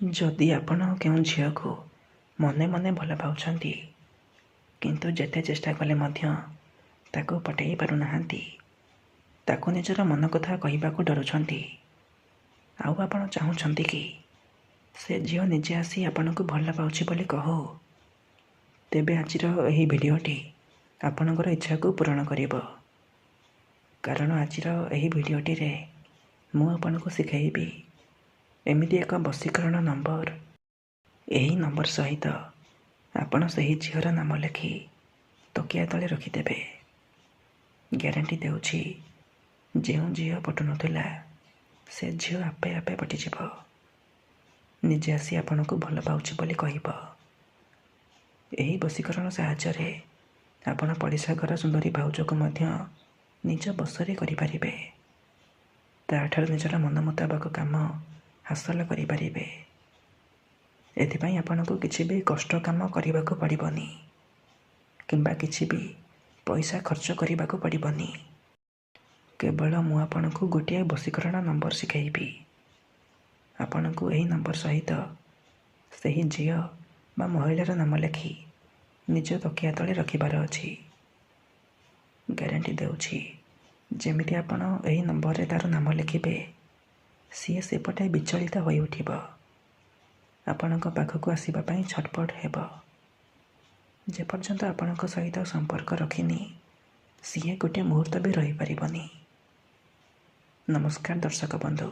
ଯଦି ଆପଣ କେଉଁ ଝିଅକୁ ମନେ ମନେ ଭଲ ପାଉଛନ୍ତି କିନ୍ତୁ ଯେତେ ଚେଷ୍ଟା କଲେ ମଧ୍ୟ ତାକୁ ପଟେଇ ପାରୁନାହାନ୍ତି, ତାକୁ ନିଜର ମନ କଥା କହିବାକୁ ଡରୁଛନ୍ତି, ଆଉ ଆପଣ ଚାହୁଁଛନ୍ତି କି ସେ ଝିଅ ନିଜେ ଆସି ଆପଣଙ୍କୁ ଭଲ ପାଉଛି ବୋଲି କହୁ, ତେବେ ଆଜିର ଏହି ଭିଡ଼ିଓଟି ଆପଣଙ୍କର ଇଚ୍ଛାକୁ ପୂରଣ କରିବ। କାରଣ ଆଜିର ଏହି ଭିଡ଼ିଓଟିରେ ମୁଁ ଆପଣଙ୍କୁ ଶିଖାଇବି ଏମିତି ଏକ ବଶୀକରଣ ନମ୍ବର। ଏହି ନମ୍ବର ସହିତ ଆପଣ ସେହି ଝିଅର ନାମ ଲେଖି ତକିଆ ତଳେ ରଖିଦେବେ। ଗ୍ୟାରେଣ୍ଟି ଦେଉଛି, ଯେଉଁ ଝିଅ ପଟୁନଥିଲା ସେ ଝିଅ ଆପେ ଆପେ ପଟିଯିବ, ନିଜେ ଆସି ଆପଣଙ୍କୁ ଭଲ ପାଉଛି ବୋଲି କହିବ। ଏହି ବଶୀକରଣ ସାହାଯ୍ୟରେ ଆପଣ ପଡ଼ିଶା ଘର ସୁନ୍ଦରୀ ଭାଉଜକୁ ମଧ୍ୟ ନିଜ ବଶରେ କରିପାରିବେ। ତା'ଠାରୁ ନିଜର ମନ ମୁତାବକ କାମ ହାସଲ କରିପାରିବେ। ଏଥିପାଇଁ ଆପଣଙ୍କୁ କିଛି ବି କଷ୍ଟ କାମ କରିବାକୁ ପଡ଼ିବନି କିମ୍ବା କିଛି ବି ପଇସା ଖର୍ଚ୍ଚ କରିବାକୁ ପଡ଼ିବନି। କେବଳ ମୁଁ ଆପଣଙ୍କୁ ଗୋଟିଏ ବଶୀକରଣ ନମ୍ବର ଶିଖାଇବି। ଆପଣଙ୍କୁ ଏହି ନମ୍ବର ସହିତ ସେହି ଝିଅ ବା ମହିଳାର ନାମ ଲେଖି ନିଜ ତକିଆ ତଳେ ରଖିବାର ଅଛି। ଗ୍ୟାରେଣ୍ଟି ଦେଉଛି, ଯେମିତି ଆପଣ ଏହି ନମ୍ବରରେ ତା'ର ନାମ ଲେଖିବେ, ସିଏ ସେପଟେ ବିଚଳିତ ହୋଇ ଉଠିବ, ଆପଣଙ୍କ ପାଖକୁ ଆସିବା ପାଇଁ ଛଟପଟ ହେବ। ଯେପର୍ଯ୍ୟନ୍ତ ଆପଣଙ୍କ ସହିତ ସମ୍ପର୍କ ରଖିନି, ସିଏ ଗୋଟିଏ ମୁହୂର୍ତ୍ତ ବି ରହିପାରିବନି। ନମସ୍କାର ଦର୍ଶକ ବନ୍ଧୁ,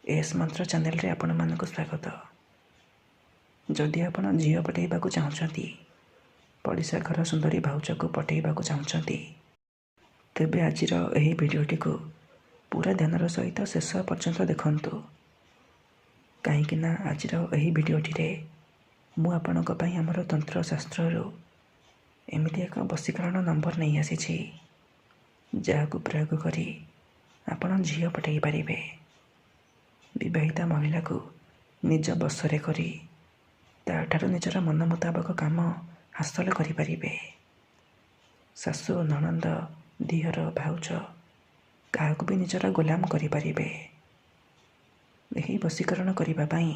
ଏସ୍ ମନ୍ତ୍ର ଚ୍ୟାନେଲରେ ଆପଣମାନଙ୍କୁ ସ୍ୱାଗତ। ଯଦି ଆପଣ ଝିଅ ପଟେଇବାକୁ ଚାହୁଁଛନ୍ତି, ପଡ଼ିଶା ଘର ସୁନ୍ଦରୀ ଭାଉଜକୁ ପଟେଇବାକୁ ଚାହୁଁଛନ୍ତି, ତେବେ ଆଜିର ଏହି ଭିଡ଼ିଓଟିକୁ ପୁରା ଧ୍ୟାନର ସହିତ ଶେଷ ପର୍ଯ୍ୟନ୍ତ ଦେଖନ୍ତୁ। କାହିଁକି ନା ଆଜିର ଏହି ଭିଡ଼ିଓଟିରେ ମୁଁ ଆପଣଙ୍କ ପାଇଁ ଆମର ତନ୍ତ୍ରଶାସ୍ତ୍ରରୁ ଏମିତି ଏକ ବଶୀକରଣ ନମ୍ବର ନେଇ ଆସିଛି, ଯାହାକୁ ପ୍ରୟୋଗ କରି ଆପଣ ଝିଅ ପଟେଇ ପାରିବେ। ବିବାହିତା ମହିଳାକୁ ନିଜ ବଶରେ କରି ତା'ଠାରୁ ନିଜର ମନ ମୁତାବକ କାମ ହାସଲ କରିପାରିବେ। ଶାଶୁ, ନଣନ୍ଦ, ଦିଅର, ଭାଉଜ କାହାକୁ ବି ନିଜର ଗୋଲାମ କରିପାରିବେ। ଏହି ବଶୀକରଣ କରିବା ପାଇଁ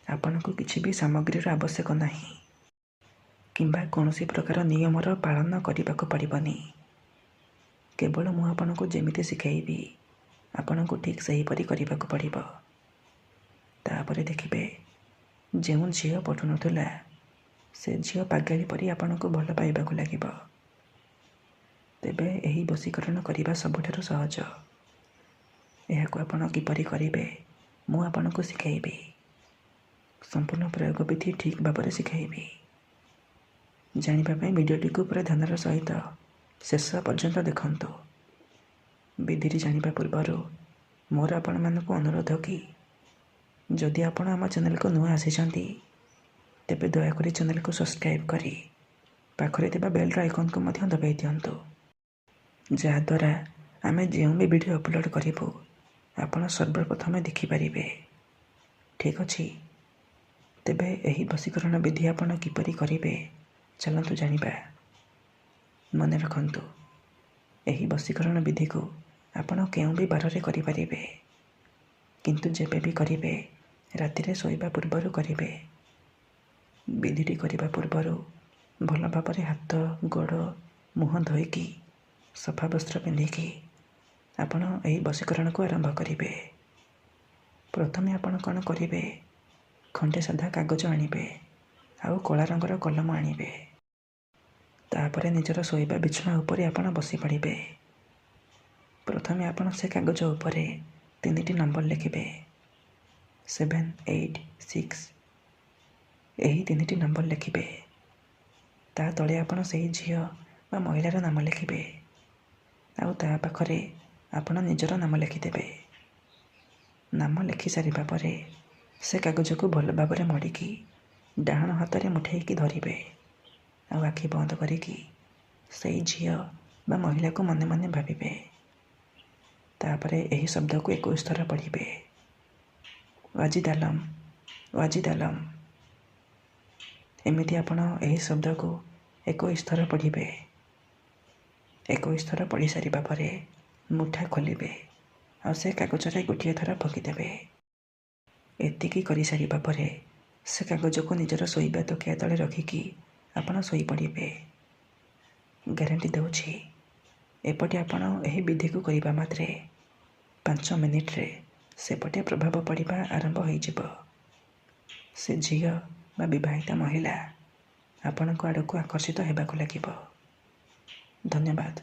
ଆପଣଙ୍କୁ କିଛି ବି ସାମଗ୍ରୀର ଆବଶ୍ୟକ ନାହିଁ କିମ୍ବା କୌଣସି ପ୍ରକାର ନିୟମର ପାଳନ କରିବାକୁ ପଡ଼ିବନି। କେବଳ ମୁଁ ଆପଣଙ୍କୁ ଯେମିତି ଶିଖାଇବି, ଆପଣଙ୍କୁ ଠିକ୍ ସେହିପରି କରିବାକୁ ପଡ଼ିବ। ତାପରେ ଦେଖିବେ, ଯେଉଁ ଝିଅ ପଟୁନଥିଲା ସେ ଝିଅ ପାଗଳୀ ପରି ଆପଣଙ୍କୁ ଭଲ ପାଇବାକୁ ଲାଗିବ। ତେବେ ଏହି ବଶୀକରଣ କରିବା ସବୁଠାରୁ ସହଜ। ଏହାକୁ ଆପଣ କିପରି କରିବେ, ମୁଁ ଆପଣଙ୍କୁ ଶିଖାଇବି। ସମ୍ପୂର୍ଣ୍ଣ ପ୍ରୟୋଗ ବିଧି ଠିକ୍ ଭାବରେ ଶିଖାଇବି। ଜାଣିବା ପାଇଁ ଭିଡ଼ିଓଟିକୁ ପୁରା ଧ୍ୟାନର ସହିତ ଶେଷ ପର୍ଯ୍ୟନ୍ତ ଦେଖନ୍ତୁ। ବିଧିଟି ଜାଣିବା ପୂର୍ବରୁ ମୋର ଆପଣମାନଙ୍କୁ ଅନୁରୋଧ କି, ଯଦି ଆପଣ ଆମ ଚ୍ୟାନେଲକୁ ନୂଆ ଆସିଛନ୍ତି, ତେବେ ଦୟାକରି ଚ୍ୟାନେଲକୁ ସବସ୍କ୍ରାଇବ୍ କରି ପାଖରେ ଥିବା ବେଲ୍ର ଆଇକନ୍କୁ ମଧ୍ୟ ଦବାଇ ଦିଅନ୍ତୁ, ଯାହାଦ୍ୱାରା ଆମେ ଯେଉଁ ବି ଭିଡ଼ିଓ ଅପଲୋଡ଼ କରିବୁ ଆପଣ ସର୍ବପ୍ରଥମେ ଦେଖିପାରିବେ। ଠିକ୍ ଅଛି, ତେବେ ଏହି ବଶୀକରଣ ବିଧି ଆପଣ କିପରି କରିବେ, ଚାଲନ୍ତୁ ଜାଣିବା। ମନେ ରଖନ୍ତୁ, ଏହି ବଶୀକରଣ ବିଧିକୁ ଆପଣ କେଉଁ ବି ବାରରେ କରିପାରିବେ, କିନ୍ତୁ ଯେବେ ବି କରିବେ ରାତିରେ ଶୋଇବା ପୂର୍ବରୁ କରିବେ। ବିଧିଟି କରିବା ପୂର୍ବରୁ ଭଲ ଭାବରେ ହାତ, ଗୋଡ଼, ମୁହଁ ଧୋଇକି ସଫା ବସ୍ତ୍ର ପିନ୍ଧିକି ଆପଣ ଏହି ବଶୀକରଣକୁ ଆରମ୍ଭ କରିବେ। ପ୍ରଥମେ ଆପଣ କ'ଣ କରିବେ, ଖଣ୍ଡେ ସାଧା କାଗଜ ଆଣିବେ ଆଉ କଳା ରଙ୍ଗର କଲମ ଆଣିବେ। ତାପରେ ନିଜର ଶୋଇବା ବିଛଣା ଉପରେ ଆପଣ ବସି ପଡ଼ିବେ। ପ୍ରଥମେ ଆପଣ ସେ କାଗଜ ଉପରେ 3ଟି ନମ୍ବର ଲେଖିବେ, 7, 8, 6। ଏହି 3ଟି ନମ୍ବର ଲେଖିବେ। ତା ତଳେ ଆପଣ ସେହି ଝିଅ ବା ମହିଳାର ନାମ ଲେଖିବେ ଆଉ ତା ପାଖରେ ଆପଣ ନିଜର ନାମ ଲେଖିଦେବେ। ନାମ ଲେଖି ସାରିବା ପରେ ସେ କାଗଜକୁ ଭଲ ଭାବରେ ମୋଡ଼ିକି ଡାହାଣ ହାତରେ ମୁଠେଇକି ଧରିବେ ଆଉ ଆଖି ବନ୍ଦ କରିକି ସେଇ ଝିଅ ବା ମହିଳାକୁ ମନେ ମନେ ଭାବିବେ। ତାପରେ ଏହି ଶବ୍ଦକୁ 21 ଥର ପଢ଼ିବେ, ୱାଜିଦ୍ ଆଲମ, ୱାଜିଦ୍ ଆଲମ। ଏମିତି ଆପଣ ଏହି ଶବ୍ଦକୁ 21 ଥର ପଢ଼ିବେ। 21 ଥର ପଢ଼ି ସାରିବା ପରେ ମୁଠା ଖୋଲିବେ ଆଉ ସେ କାଗଜରେ ଗୋଟିଏ ଥର ଫୁଙ୍କିଦେବେ। ଏତିକି କରିସାରିବା ପରେ ସେ କାଗଜକୁ ନିଜର ଶୋଇବା ତକିଆ ତଳେ ରଖିକି ଆପଣ ଶୋଇପଡ଼ିବେ। ଗ୍ୟାରେଣ୍ଟି ଦେଉଛି, ଏପଟେ ଆପଣ ଏହି ବିଧିକୁ କରିବା ମାତ୍ରେ 5 ମିନିଟ୍ରେ ସେପଟେ ପ୍ରଭାବ ପଡ଼ିବା ଆରମ୍ଭ ହୋଇଯିବ। ସେ ଝିଅ ବା ବିବାହିତା ମହିଳା ଆପଣଙ୍କ ଆଡ଼କୁ ଆକର୍ଷିତ ହେବାକୁ ଲାଗିବ। ଧନ୍ୟବାଦ।